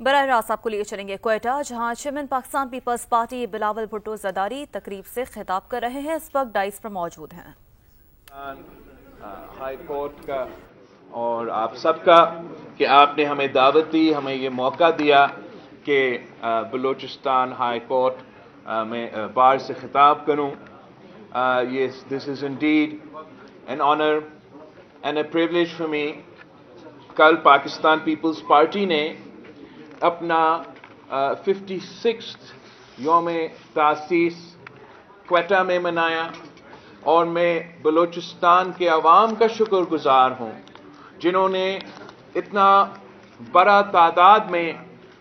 براہ راست آپ کو لیے چلیں گے کوئٹہ، جہاں چیئرمین پاکستان پیپلز پارٹی بلاول بھٹو زرداری تقریب سے خطاب کر رہے ہیں۔ اس وقت ڈائس پر موجود ہیں ہائی کورٹ کا اور آپ سب کا کہ آپ نے ہمیں دعوت دی، ہمیں یہ موقع دیا کہ بلوچستان ہائی کورٹ میں بار سے خطاب کروں۔ This is indeed an honor and a privilege for me۔ کل پاکستان پیپلز پارٹی نے اپنا 56th یوم تاسیس کوئٹہ میں منایا، اور میں بلوچستان کے عوام کا شکر گزار ہوں جنہوں نے اتنا بڑا تعداد میں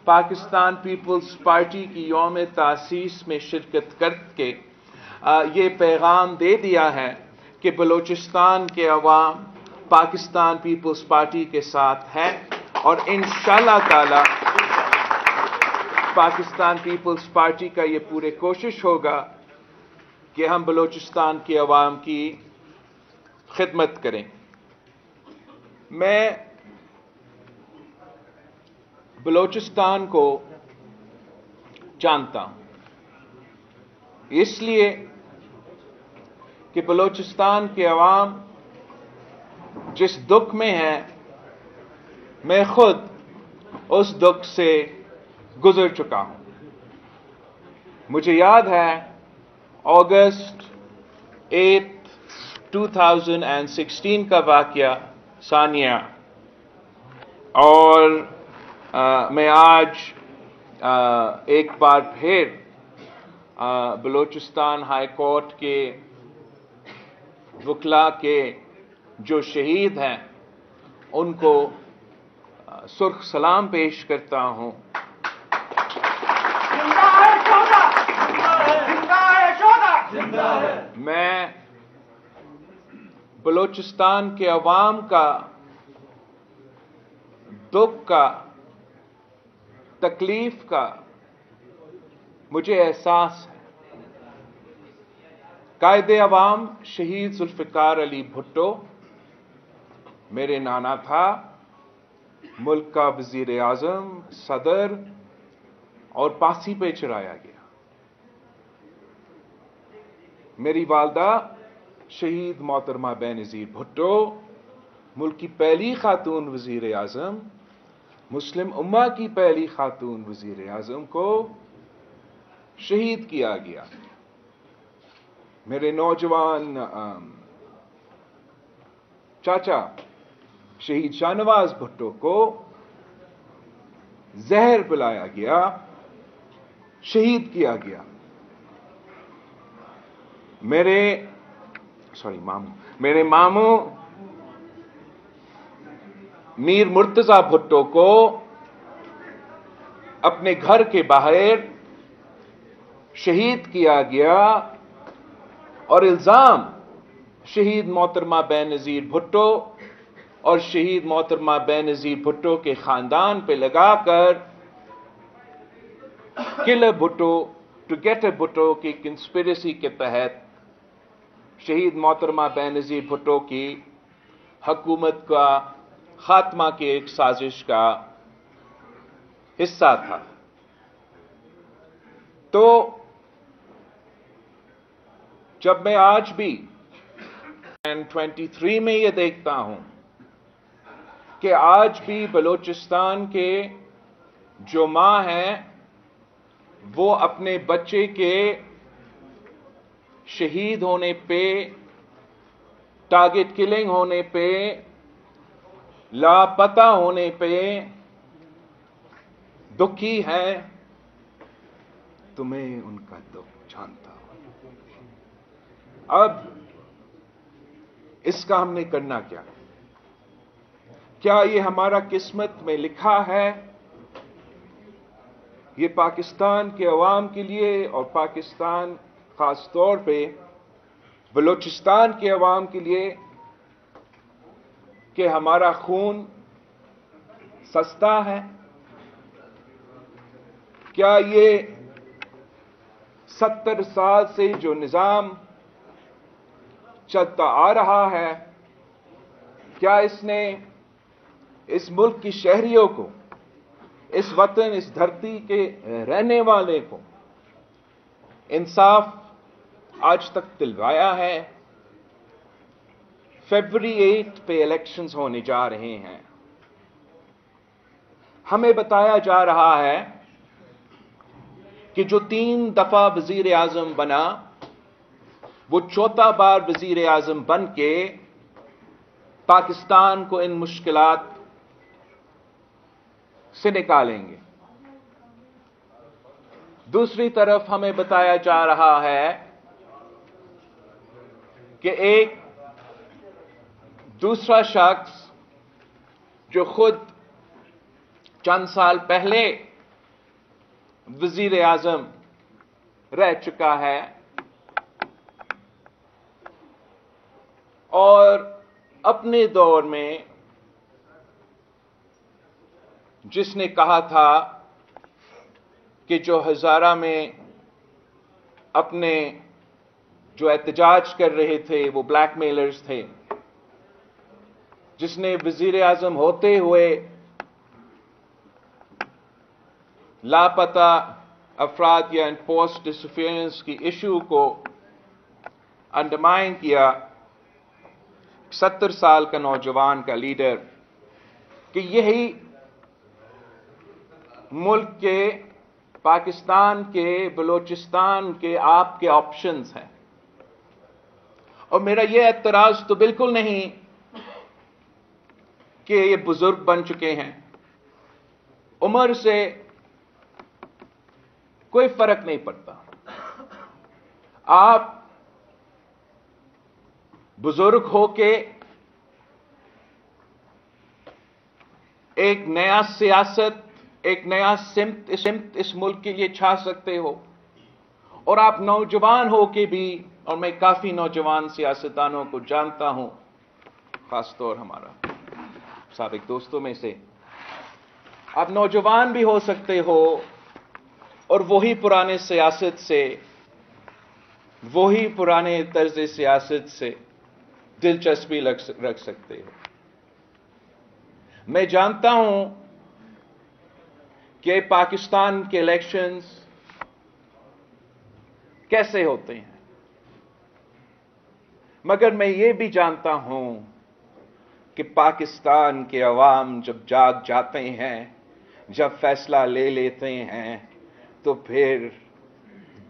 پاکستان پیپلز پارٹی کی یوم تاسیس میں شرکت کر کے یہ پیغام دے دیا ہے کہ بلوچستان کے عوام پاکستان پیپلز پارٹی کے ساتھ ہے، اور انشاءاللہ تعالی پاکستان پیپلز پارٹی کا یہ پورے کوشش ہوگا کہ ہم بلوچستان کے عوام کی خدمت کریں۔ میں بلوچستان کو جانتا ہوں، اس لیے کہ بلوچستان کے عوام جس دکھ میں ہے، میں خود اس دکھ سے گزر چکا ہوں۔ مجھے یاد ہے اگست 8 2016 کا واقعہ ثانیہ، اور میں آج ایک بار پھر بلوچستان ہائی کورٹ کے وکلاء کے جو شہید ہیں ان کو سرخ سلام پیش کرتا ہوں۔ میں بلوچستان کے عوام کا دکھ کا، تکلیف کا مجھے احساس ہے۔ قائد عوام شہید ذوالفقار علی بھٹو میرے نانا تھا، ملک کا وزیر اعظم، صدر، اور پاسی پہ چڑھایا گیا۔ میری والدہ شہید محترمہ بے نظیر بھٹو ملک کی پہلی خاتون وزیر اعظم، مسلم امہ کی پہلی خاتون وزیر اعظم کو شہید کیا گیا۔ میرے نوجوان چاچا شہید شاہ نواز بھٹو کو زہر پلایا گیا، شہید کیا گیا۔ میرے ماموں میر مرتضی بھٹو کو اپنے گھر کے باہر شہید کیا گیا، اور الزام شہید محترمہ بے نظیر بھٹو اور شہید محترمہ بے نظیر بھٹو کے خاندان پہ لگا کر کل Bhutto to get a Bhutto کی کنسپریسی کے تحت شہید محترمہ بے نظیر بھٹو کی حکومت کا خاتمہ کی ایک سازش کا حصہ تھا۔ تو جب میں آج بھی 23 میں یہ دیکھتا ہوں کہ آج بھی بلوچستان کے جو ماں ہیں وہ اپنے بچے کے شہید ہونے پہ، ٹارگٹ کلنگ ہونے پہ، لاپتہ ہونے پہ دکھی ہے، تو میں ان کا دکھ جانتا ہوں۔ اب اس کا ہم نے کرنا کیا یہ ہمارا قسمت میں لکھا ہے؟ یہ پاکستان کے عوام کے لیے، اور پاکستان خاص طور پہ بلوچستان کے عوام کے لیے، کہ ہمارا خون سستا ہے؟ کیا یہ 70 سال سے جو نظام چلتا آ رہا ہے، کیا اس نے اس ملک کی شہریوں کو اس وطن، اس دھرتی کے رہنے والے کو انصاف آج تک دلوایا ہے. فیبروری 8 پہ الیکشنز ہونے جا رہے ہیں. ہمیں بتایا جا رہا ہے کہ جو 3 دفعہ وزیر اعظم بنا وہ 4تھا بار وزیر اعظم بن کے پاکستان کو ان مشکلات سے نکالیں گے. دوسری طرف ہمیں بتایا جا رہا ہے کہ ایک دوسرا شخص جو خود چند سال پہلے وزیر اعظم رہ چکا ہے اور اپنے دور میں جس نے کہا تھا کہ جو ہزارہ میں اپنے جو احتجاج کر رہے تھے وہ بلیک میلرز تھے، جس نے وزیر اعظم ہوتے ہوئے لاپتہ افراد یا پوسٹ ڈسفیئرنس کی ایشو کو انڈرمائن کیا، 70 سال کا نوجوان کا لیڈر، کہ یہی ملک کے، پاکستان کے، بلوچستان کے آپ کے آپشنز ہیں. اور میرا یہ اعتراض تو بالکل نہیں کہ یہ بزرگ بن چکے ہیں، عمر سے کوئی فرق نہیں پڑتا. آپ بزرگ ہو کے ایک نیا سیاست، ایک نیا سمت اس ملک کے لیے چھا سکتے ہو، اور آپ نوجوان ہو کے بھی، اور میں کافی نوجوان سیاستدانوں کو جانتا ہوں، خاص طور ہمارا سابق دوستوں میں سے، آپ نوجوان بھی ہو سکتے ہو اور وہی پرانے سیاست سے، وہی پرانے طرز سیاست سے دلچسپی رکھ سکتے ہو. میں جانتا ہوں کہ پاکستان کے الیکشنز کیسے ہوتے ہیں، مگر میں یہ بھی جانتا ہوں کہ پاکستان کے عوام جب جاگ جاتے ہیں، جب فیصلہ لے لیتے ہیں، تو پھر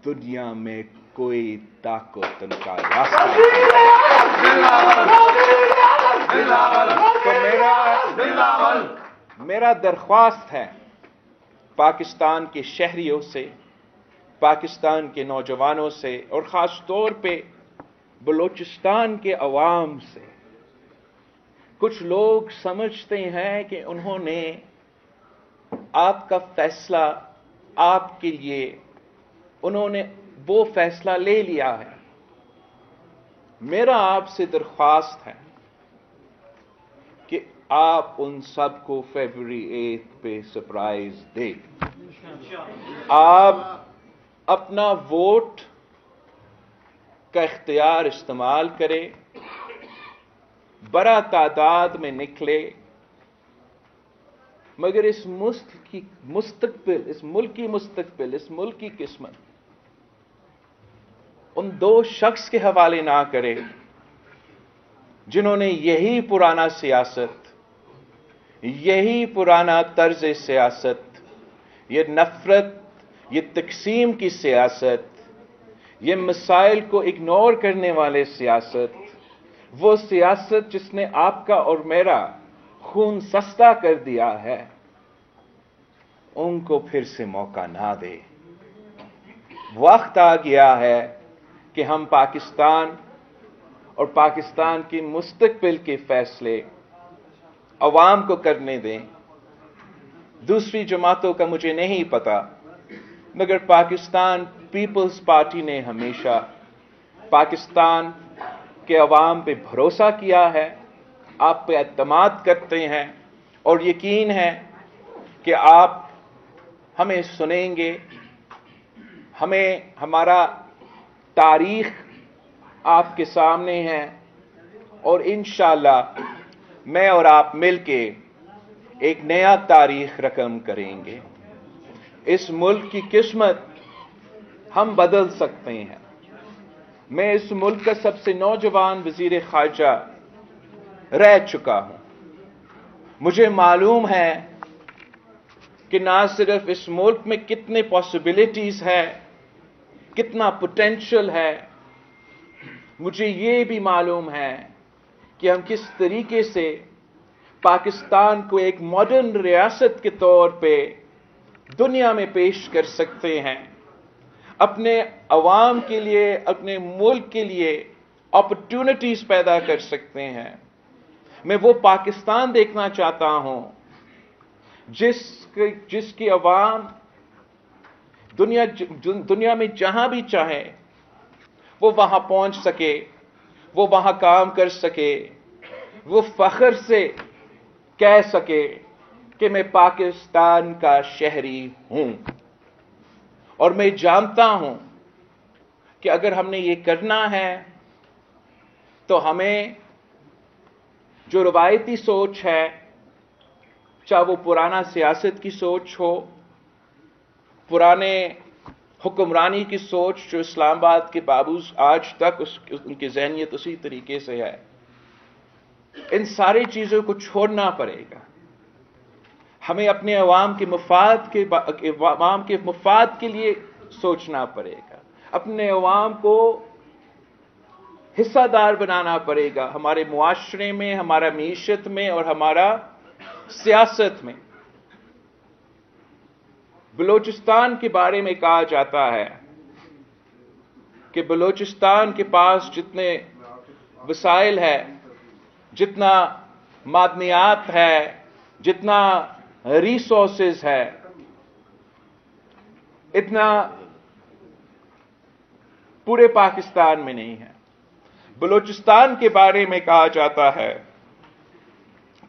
دنیا میں کوئی طاقت ان کا راستہ نہیں. تو میرا درخواست ہے پاکستان کے شہریوں سے، پاکستان کے نوجوانوں سے، اور خاص طور پہ بلوچستان کے عوام سے. کچھ لوگ سمجھتے ہیں کہ انہوں نے آپ کا فیصلہ، آپ کے لیے انہوں نے وہ فیصلہ لے لیا ہے. میرا آپ سے درخواست ہے کہ آپ ان سب کو فیبروری 8 پہ سرپرائز دیں. آپ اپنا ووٹ کا اختیار استعمال کریں، بڑا تعداد میں نکلے، مگر اس مستقبل، اس ملک کی مستقبل، اس ملک کی قسمت ان 2 شخص کے حوالے نہ کرے جنہوں نے یہی پرانا سیاست، یہی پرانا طرز سیاست، یہ نفرت، یہ تقسیم کی سیاست، یہ مسائل کو اگنور کرنے والے سیاست، وہ سیاست جس نے آپ کا اور میرا خون سستا کر دیا ہے، ان کو پھر سے موقع نہ دے. وقت آ گیا ہے کہ ہم پاکستان اور پاکستان کی مستقبل کے فیصلے عوام کو کرنے دیں. دوسری جماعتوں کا مجھے نہیں پتا، مگر پاکستان پیپلز پارٹی نے ہمیشہ پاکستان کے عوام پہ بھروسہ کیا ہے، آپ پہ اعتماد کرتے ہیں، اور یقین ہے کہ آپ ہمیں سنیں گے. ہمیں ہمارا تاریخ آپ کے سامنے ہے، اور انشاءاللہ میں اور آپ مل کے ایک نیا تاریخ رقم کریں گے. اس ملک کی قسمت ہم بدل سکتے ہیں. میں اس ملک کا سب سے نوجوان وزیر خارجہ رہ چکا ہوں. مجھے معلوم ہے کہ نہ صرف اس ملک میں کتنے پاسبلٹیز ہے، کتنا پوٹینشل ہے، مجھے یہ بھی معلوم ہے کہ ہم کس طریقے سے پاکستان کو ایک ماڈرن ریاست کے طور پہ دنیا میں پیش کر سکتے ہیں، اپنے عوام کے لیے، اپنے ملک کے لیے اپرچونٹیز پیدا کر سکتے ہیں. میں وہ پاکستان دیکھنا چاہتا ہوں جس کی عوام دنیا میں جہاں بھی چاہے وہ وہاں پہنچ سکے، وہ وہاں کام کر سکے، وہ فخر سے کہہ سکے کہ میں پاکستان کا شہری ہوں. اور میں جانتا ہوں کہ اگر ہم نے یہ کرنا ہے تو ہمیں جو روایتی سوچ ہے، چاہے وہ پرانا سیاست کی سوچ ہو، پرانے حکمرانی کی سوچ جو اسلام آباد کے بابوز آج تک ان کی ذہنیت اسی طریقے سے ہے، ان ساری چیزوں کو چھوڑنا پڑے گا. ہمیں اپنے عوام کے مفاد کے لیے سوچنا پڑے گا، اپنے عوام کو حصہ دار بنانا پڑے گا ہمارے معاشرے میں، ہمارا معیشت میں اور ہمارا سیاست میں. بلوچستان کے بارے میں کہا جاتا ہے کہ بلوچستان کے پاس جتنے وسائل ہے، جتنا معدنیات ہے، جتنا ریسورسز ہے، اتنا پورے پاکستان میں نہیں ہے. بلوچستان کے بارے میں کہا جاتا ہے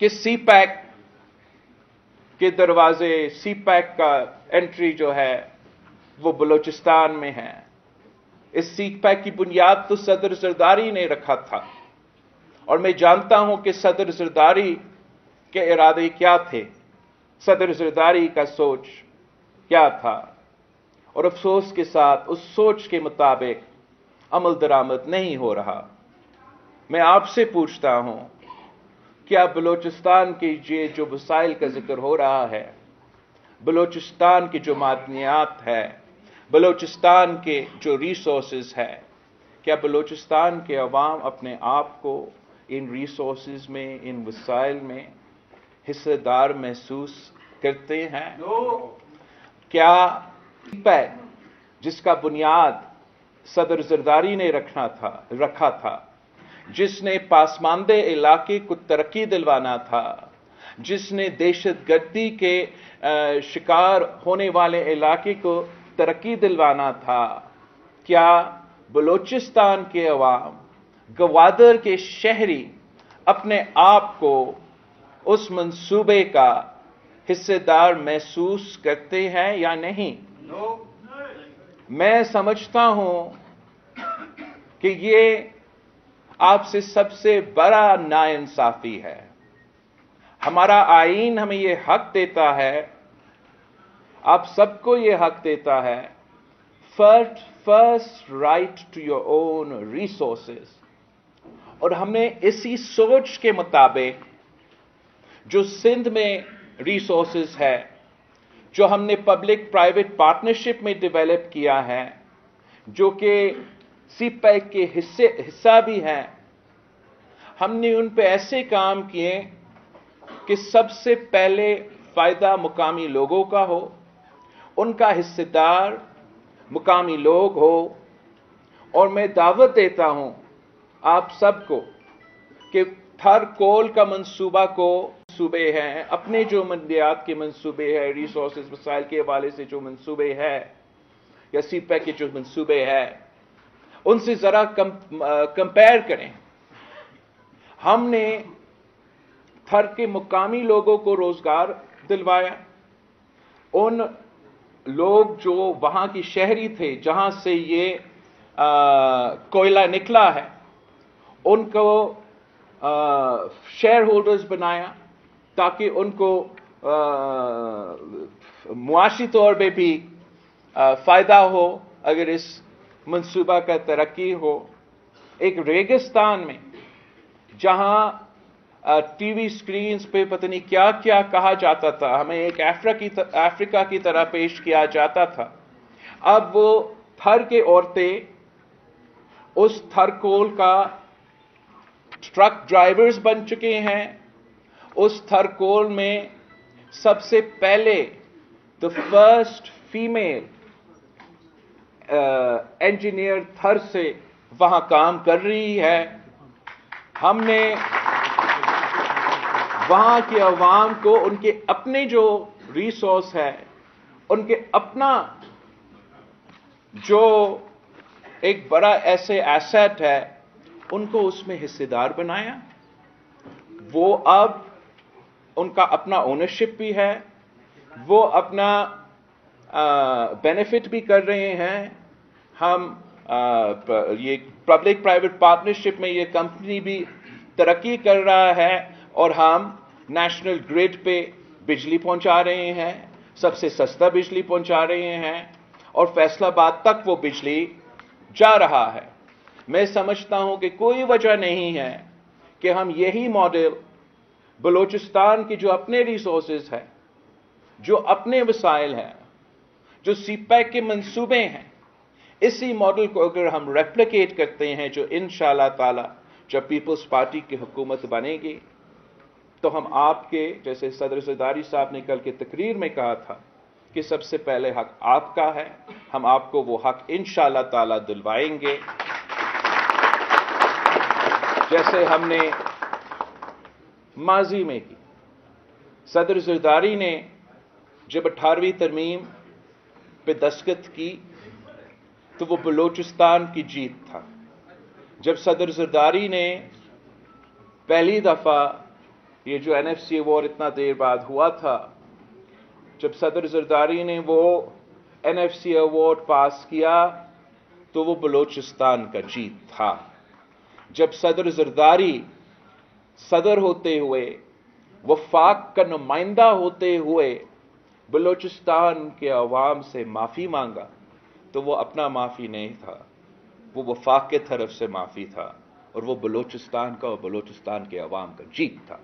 کہ سی پیک کے دروازے، سی پیک کا انٹری جو ہے وہ بلوچستان میں ہے. اس سی پیک کی بنیاد تو صدر زرداری نے رکھا تھا، اور میں جانتا ہوں کہ صدر زرداری کے ارادے کیا تھے، صدر زرداری کا سوچ کیا تھا، اور افسوس کے ساتھ اس سوچ کے مطابق عمل درآمد نہیں ہو رہا. میں آپ سے پوچھتا ہوں، کیا بلوچستان کے یہ جو وسائل کا ذکر ہو رہا ہے، بلوچستان کی جو معدنیات ہے، بلوچستان کے جو ریسورسز ہے، کیا بلوچستان کے عوام اپنے آپ کو ان ریسورسز میں، ان وسائل میں حصہ دار محسوس کرتے ہیں؟ کیا جس کا بنیاد صدر زرداری نے رکھا تھا، جس نے پسماندہ علاقے کو ترقی دلوانا تھا، جس نے دہشت گردی کے شکار ہونے والے علاقے کو ترقی دلوانا تھا، کیا بلوچستان کے عوام، گوادر کے شہری اپنے آپ کو اس منصوبے کا حصہ دار محسوس کرتے ہیں یا نہیں؟ میں سمجھتا ہوں کہ یہ آپ سے سب سے بڑا ناانصافی ہے. ہمارا آئین ہمیں یہ حق دیتا ہے، آپ سب کو یہ حق دیتا ہے، first right to your own resources. اور ہم نے اسی سوچ کے مطابق جو سندھ میں ریسورسز ہے، جو ہم نے پبلک پرائیویٹ پارٹنرشپ میں ڈیولپ کیا ہے، جو کہ سی پیک کے حصہ بھی ہیں، ہم نے ان پہ ایسے کام کیے کہ سب سے پہلے فائدہ مقامی لوگوں کا ہو، ان کا حصہ دار مقامی لوگ ہو. اور میں دعوت دیتا ہوں آپ سب کو کہ ہر کول کا منصوبہ منصوبے ہیں، اپنے جو منڈیات کے منصوبے ہیں، ریسورسز وسائل کے حوالے سے جو منصوبے ہیں، یا سی پیک کے جو منصوبے ہیں، ان سے ذرا کمپیئر کریں. ہم نے تھر کے مقامی لوگوں کو روزگار دلوایا. ان لوگ جو وہاں کی شہری تھے جہاں سے یہ کوئلہ نکلا ہے، ان کو شیئر ہولڈرز بنایا تاکہ ان کو معاشی طور پہ بھی فائدہ ہو اگر اس منصوبہ کا ترقی ہو. ایک ریگستان میں جہاں ٹی وی سکرینز پہ پتہ نہیں کیا کیا کہا جاتا تھا, ہمیں ایک افریقہ کی طرح پیش کیا جاتا تھا, اب وہ تھر کے عورتیں اس تھرکول کا ٹرک ڈرائیورز بن چکے ہیں. اس تھرکول میں سب سے پہلے the first female انجینئر تھر سے وہاں کام کر رہی ہے. ہم نے وہاں کے عوام کو ان کے اپنے جو ریسورس ہے, ان کے اپنا جو ایک بڑا ایسے ایسٹ ہے, ان کو اس میں حصے دار بنایا. وہ اب ان کا اپنا اونرشپ بھی ہے, وہ اپنا بینیفٹ بھی کر رہے ہیں. ہم یہ پبلک پرائیویٹ پارٹنرشپ میں یہ کمپنی بھی ترقی کر رہا ہے, اور ہم نیشنل گریڈ پہ بجلی پہنچا رہے ہیں, سب سے سستا بجلی پہنچا رہے ہیں, اور فیصل آباد تک وہ بجلی جا رہا ہے. میں سمجھتا ہوں کہ کوئی وجہ نہیں ہے کہ ہم یہی ماڈل بلوچستان کی جو اپنے ریسورسز ہیں, جو اپنے وسائل ہیں, جو سی پیک کے منصوبے ہیں, اسی ماڈل کو اگر ہم ریپلیکیٹ کرتے ہیں, جو انشاءاللہ تعالی جب پیپلز پارٹی کی حکومت بنے گی, تو ہم آپ کے جیسے صدر زرداری صاحب نے کل کے تقریر میں کہا تھا کہ سب سے پہلے حق آپ کا ہے, ہم آپ کو وہ حق انشاءاللہ تعالی دلوائیں گے. جیسے ہم نے ماضی میں کی, صدر زرداری نے جب 18ویں ترمیم پہ دستخط کی تو وہ بلوچستان کی جیت تھا. جب صدر زرداری نے پہلی دفعہ یہ جو NFC ایوارڈ اتنا دیر بعد ہوا تھا, جب صدر زرداری نے وہ NFC ایوارڈ پاس کیا تو وہ بلوچستان کا جیت تھا. جب صدر زرداری صدر ہوتے ہوئے, وفاق کا نمائندہ ہوتے ہوئے بلوچستان کے عوام سے معافی مانگا تو وہ اپنا معافی نہیں تھا, وہ وفاق کے طرف سے معافی تھا, اور وہ بلوچستان کا اور بلوچستان کے عوام کا جیت تھا.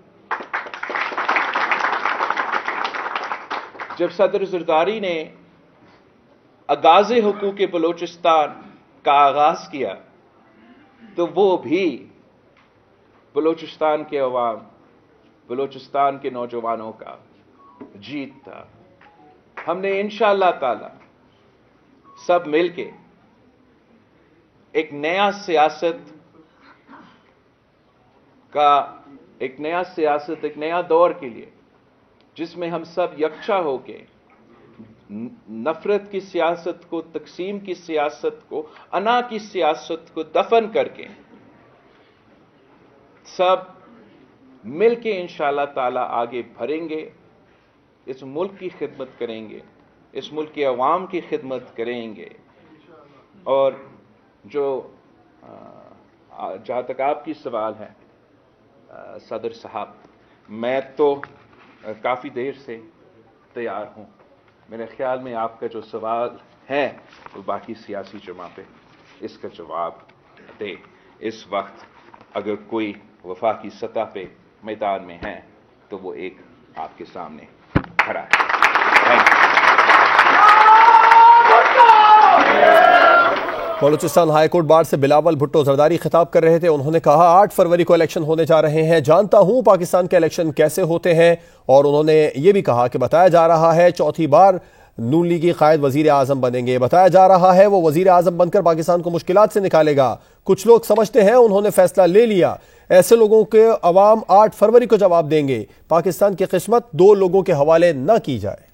جب صدر زرداری نے آغاز حقوق بلوچستان کا آغاز کیا تو وہ بھی بلوچستان کے عوام, بلوچستان کے نوجوانوں کا جیت تھا. ہم نے انشاءاللہ تعالی سب مل کے ایک نیا سیاست کا ایک نیا دور کے لیے, جس میں ہم سب یکجا ہو کے نفرت کی سیاست کو, تقسیم کی سیاست کو, انا کی سیاست کو دفن کر کے سب مل کے انشاءاللہ تعالی آگے بڑھیں گے, اس ملک کی خدمت کریں گے, اس ملک کے عوام کی خدمت کریں گے. اور جو جہاں تک آپ کی سوال ہے صدر صاحب, میں تو کافی دیر سے تیار ہوں. میرے خیال میں آپ کا جو سوال ہے وہ باقی سیاسی جماع پہ اس کا جواب دے. اس وقت اگر کوئی وفاقی سطح پہ میدان میں ہے تو وہ ایک آپ کے سامنے کھڑا ہے. بلوچستان ہائی کورٹ بار سے بلاول بھٹو زرداری خطاب کر رہے تھے. انہوں نے کہا 8 فروری کو الیکشن ہونے جا رہے ہیں, جانتا ہوں پاکستان کے الیکشن کیسے ہوتے ہیں. اور انہوں نے یہ بھی کہا کہ بتایا جا رہا ہے چوتھی بار نون لیگی قائد وزیر اعظم بنیں گے, بتایا جا رہا ہے وہ وزیر اعظم بن کر پاکستان کو مشکلات سے نکالے گا. کچھ لوگ سمجھتے ہیں انہوں نے فیصلہ لے لیا, ایسے لوگوں کے عوام 8 فروری کو جواب دیں گے. پاکستان کی قسمت 2 لوگوں کے حوالے نہ کی جائے.